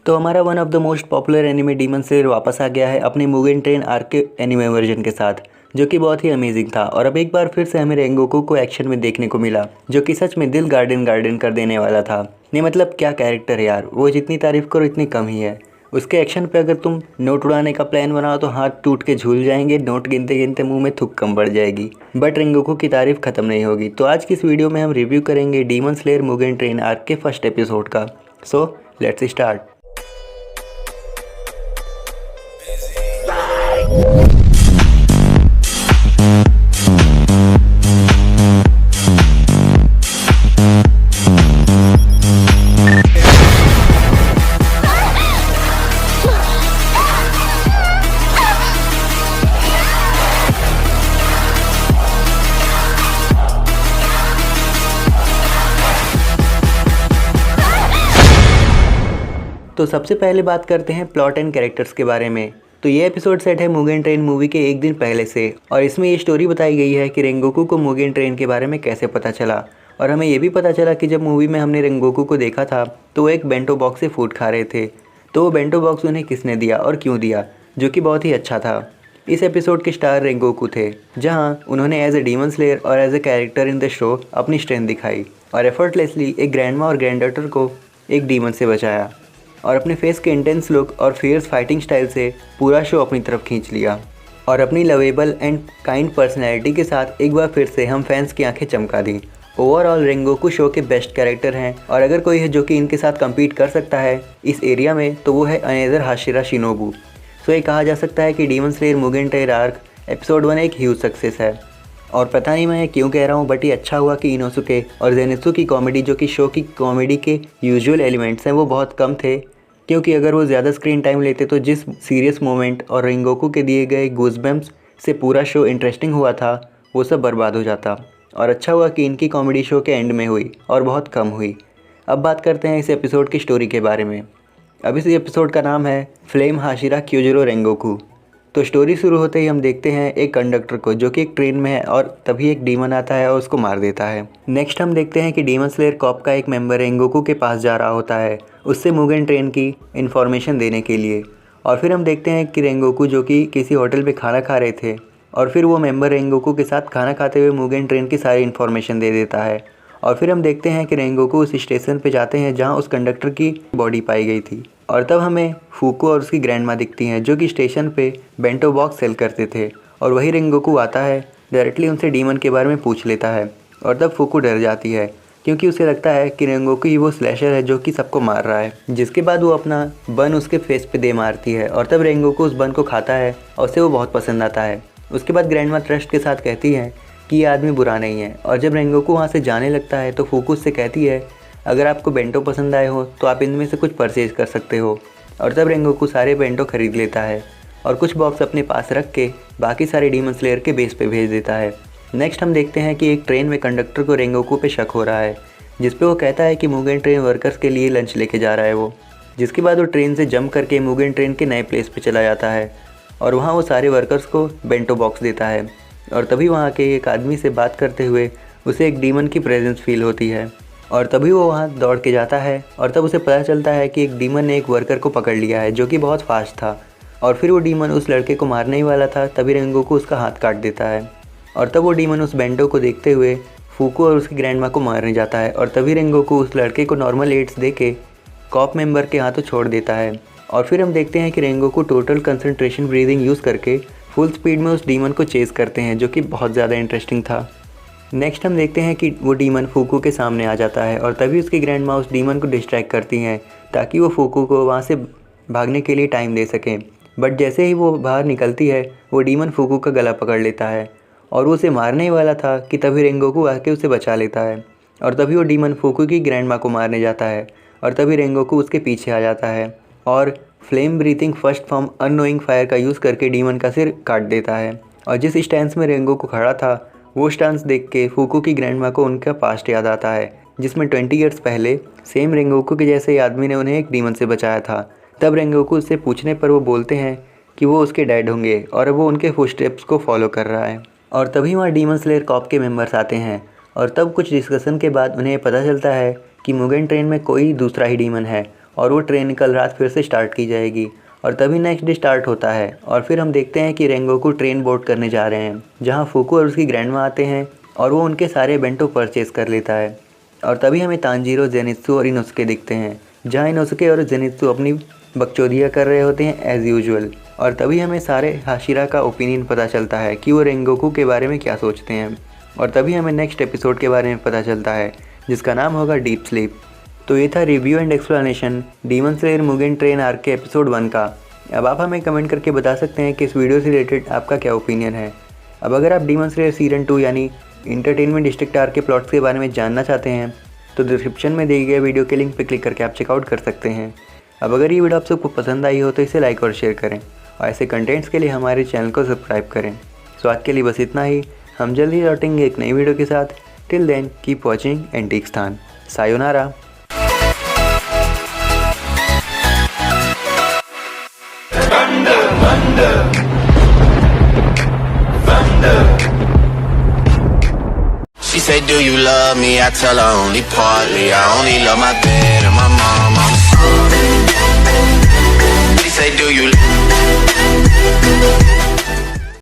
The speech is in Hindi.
तो हमारा one of the most popular anime demon slayer वापस आ गया है अपने मुगेन ट्रेन आर्क के एनिमे वर्जन के साथ, जो कि बहुत ही अमेजिंग था। और अब एक बार फिर से हमें रेंगोकू को एक्शन में देखने को मिला, जो कि सच में दिल गार्डन गार्डन कर देने वाला था। नहीं मतलब क्या कैरेक्टर है यार, वो जितनी तारीफ करो इतनी कम ही है। उसके एक्शन पे अगर तुम नोट उड़ाने का प्लान बनाओ तो हाथ टूट के झूल जाएंगे, नोट गिनते गिनते मुंह में थूक कम बढ़ जाएगी, बट रेंगोकू की तारीफ खत्म नहीं होगी। तो आज की इस वीडियो में हम रिव्यू करेंगे demon slayer Mugen train arc के फर्स्ट एपिसोड का। So let's start. तो सबसे पहले बात करते हैं प्लॉट एंड कैरेक्टर्स के बारे में। तो ये एपिसोड सेट है मुगेन ट्रेन मूवी के एक दिन पहले से, और इसमें ये स्टोरी बताई गई है कि रेंगोकू को मुगेन ट्रेन के बारे में कैसे पता चला। और हमें ये भी पता चला कि जब मूवी में हमने रेंगोकू को देखा था तो वो एक बेंटो बॉक्स से फूड खा रहे थे, तो वो बेंटो बॉक्स उन्हें किसने दिया और क्यों दिया, जो कि बहुत ही अच्छा था। इस एपिसोड के स्टार रेंगोकू थे, जहाँ उन्होंने एज ए डीमन स्लेयर और as a character in the show अपनी स्ट्रेंथ दिखाई और एफर्टलेसली एक ग्रैंडमा और ग्रैंडडॉटर को एक डीमन से बचाया, और अपने फेस के इंटेंस लुक और फियर्स फाइटिंग स्टाइल से पूरा शो अपनी तरफ खींच लिया। और अपनी लवेबल एंड काइंड पर्सनैलिटी के साथ एक बार फिर से हम फैंस की आंखें चमका दी। ओवरऑल रेंगोकू शो के बेस्ट कैरेक्टर हैं, और अगर कोई है जो कि इनके साथ कम्पीट कर सकता है इस एरिया में तो वो है अनेदर हाशिरा शिनोबू। सो ये कहा जा सकता है कि demon slayer Mugen train arc episode 1 एक ह्यूज सक्सेस है। और पता नहीं मैं क्यों कह रहा हूँ, बट ये अच्छा हुआ कि इनोसुके और जेनित्सु की कॉमेडी, जो कि शो की कॉमेडी के यूजुअल एलिमेंट्स हैं, वो बहुत कम थे, क्योंकि अगर वो ज़्यादा स्क्रीन टाइम लेते तो जिस सीरियस मोमेंट और रेंगोकू के दिए गए गूज़बम्प्स से पूरा शो इंटरेस्टिंग हुआ था वो सब बर्बाद हो जाता। और अच्छा हुआ कि इनकी कॉमेडी शो के एंड में हुई और बहुत कम हुई। अब बात करते हैं इस एपिसोड की स्टोरी के बारे में। अब इस एपिसोड का नाम है फ्लेम हाशिरा क्यूजरो रेंगोकू। तो स्टोरी शुरू होते ही हम देखते हैं एक कंडक्टर को जो कि एक ट्रेन में है, और तभी एक डीमन आता है और उसको मार देता है। नेक्स्ट हम देखते हैं कि डीमन स्लेयर कॉप का एक मेंबर रेंगोकू के पास जा रहा होता है उससे मुगेन ट्रेन की इन्फॉर्मेशन देने के लिए। और फिर हम देखते हैं कि रेंगोकू जो कि किसी होटल पे खाना खा रहे थे, और फिर वो मेंबर रेंगोकू के साथ खाना खाते हुए मुगेन ट्रेन की सारी इन्फॉर्मेशन दे देता है। और फिर हम देखते हैं कि रेंगोकू उस स्टेशन पे जाते हैं जहाँ उस कंडक्टर की बॉडी पाई गई थी, और तब हमें फूको और उसकी ग्रैंडमा दिखती हैं जो कि स्टेशन पे बेंटो बॉक्स सेल करते थे। और वही रेंगोकू आता है, डायरेक्टली उनसे डीमन के बारे में पूछ लेता है, और तब फूको डर जाती है क्योंकि उसे लगता है कि रेंगोकू ही वो स्लैशर है जो कि सबको मार रहा है। जिसके बाद वो अपना बन उसके फेस पे दे मारती है, और तब रेंगोकू उस बन को खाता है और उसे वो बहुत पसंद आता है। उसके बाद ग्रैंडमा ट्रस्ट के साथ कहती है कि ये आदमी बुरा नहीं है, और जब रेंगोकू वहाँ से जाने लगता है तो फूको उससे कहती है अगर आपको बेंटो पसंद आए हो तो आप इनमें से कुछ परचेज कर सकते हो। और तब रेंगोकू सारे बेंटो खरीद लेता है और कुछ बॉक्स अपने पास रख के बाकी सारे डीमन स्लेयर के बेस पे भेज देता है। नेक्स्ट हम देखते हैं कि एक ट्रेन में कंडक्टर को रेंगोकू पे शक हो रहा है, जिस पे वो कहता है कि मुगेन ट्रेन वर्कर्स के लिए लंच लेके जा रहा है वो। जिसके बाद वो ट्रेन से जंप करके मुगेन ट्रेन के नए प्लेस पे चला जाता है, और वहाँ वो सारे वर्कर्स को बेंटो बॉक्स देता है। और तभी वहाँ के एक आदमी से बात करते हुए उसे एक डीमन की प्रेजेंस फील होती है, और तभी वो वहाँ दौड़ के जाता है, और तब उसे पता चलता है कि एक डीमन ने एक वर्कर को पकड़ लिया है जो कि बहुत फास्ट था। और फिर वो डीमन उस लड़के को मारने ही वाला था, तभी रेंगोकू उसका हाथ काट देता है। और तब वो डीमन उस बेंटो को देखते हुए फूको और उसकी ग्रैंडमा को मारने जाता है, और तभी रेंगोकू उस लड़के को नॉर्मल एड्स दे के कॉप मेंबर के हाथों छोड़ देता है। और फिर हम देखते हैं कि Rengoku total concentration breathing use करके फुल स्पीड में उस डीमन को चेज़ करते हैं, जो कि बहुत ज़्यादा इंटरेस्टिंग था। नेक्स्ट हम देखते हैं कि वो डीमन फूको के सामने आ जाता है, और तभी उसकी ग्रैंडमा उस डीमन को डिस्ट्रैक्ट करती हैं ताकि वो फूको को वहाँ से भागने के लिए टाइम दे सकें। बट जैसे ही वो बाहर निकलती है वो डीमन फूको का गला पकड़ लेता है, और वो उसे मारने ही वाला था कि तभी रेंगोकू आके उसे बचा लेता है। और तभी वो डीमन फूको की ग्रैंडमा को मारने जाता है, और तभी रेंगोकू उसके पीछे आ जाता है और flame breathing first form annoying fire का यूज़ करके डीमन का सिर काट देता है। और जिस स्टैंस में रेंगोकू खड़ा था वो स्टांस देख के फूको की ग्रैंडमा को उनका पास्ट याद आता है, जिसमें 20 ईयर्स पहले सेम रेंगोकू के जैसे आदमी ने उन्हें एक डीमन से बचाया था। तब रेंगोकू से पूछने पर वो बोलते हैं कि वो उसके डैड होंगे, और वो उनके फुटस्टेप्स को फॉलो कर रहा है। और तभी वहाँ डीमन स्लेयर कॉप के मेंबर्स आते हैं, और तब कुछ डिस्कशन के बाद उन्हें पता चलता है कि मुगेन ट्रेन में कोई दूसरा ही डीमन है, और वो ट्रेन कल रात फिर से स्टार्ट की जाएगी। और तभी नेक्स्ट डे स्टार्ट होता है और फिर हम देखते हैं कि रेंगोकू ट्रेन बोर्ड करने जा रहे हैं, जहाँ फुकू और उसकी ग्रैंडमा आते हैं और वो उनके सारे बेंटो परचेज़ कर लेता है। और तभी हमें तांजीरो, जेनित्सु और इनोसुके दिखते हैं, जहाँ इनोसुके और जेनित्सु अपनी बकचोदियाँ कर रहे होते हैं एज़ यूजुअल। और तभी हमें सारे हाशिरा का ओपिनियन पता चलता है कि वो रेंगोकू के बारे में क्या सोचते हैं। और तभी हमें नेक्स्ट एपिसोड के बारे में पता चलता है, जिसका नाम होगा डीप स्लीप। तो ये था review and explanation demon slayer Mugen train arc के एपिसोड 1 का। अब आप हमें कमेंट करके बता सकते हैं कि इस वीडियो से रिलेटेड आपका क्या ओपिनियन है। अब अगर आप डीमन स्लेयर सीजन 2 यानी इंटरटेनमेंट डिस्ट्रिक्ट आर्क के प्लॉट्स के बारे में जानना चाहते हैं तो डिस्क्रिप्शन में दिए गए वीडियो के लिंक पर क्लिक करके आप चेकआउट कर सकते हैं। अब अगर ये वीडियो आप सबको पसंद आई हो तो इसे लाइक और शेयर करें और ऐसे कंटेंट्स के लिए हमारे चैनल को सब्सक्राइब करें। सो आज के लिए बस इतना ही। हम जल्द ही लौटेंगे एक नई वीडियो के साथ। Till then keep watching antique स्थान। सायोनारा। She said, do you love me? I tell her only partly. I only love my bed and my mom.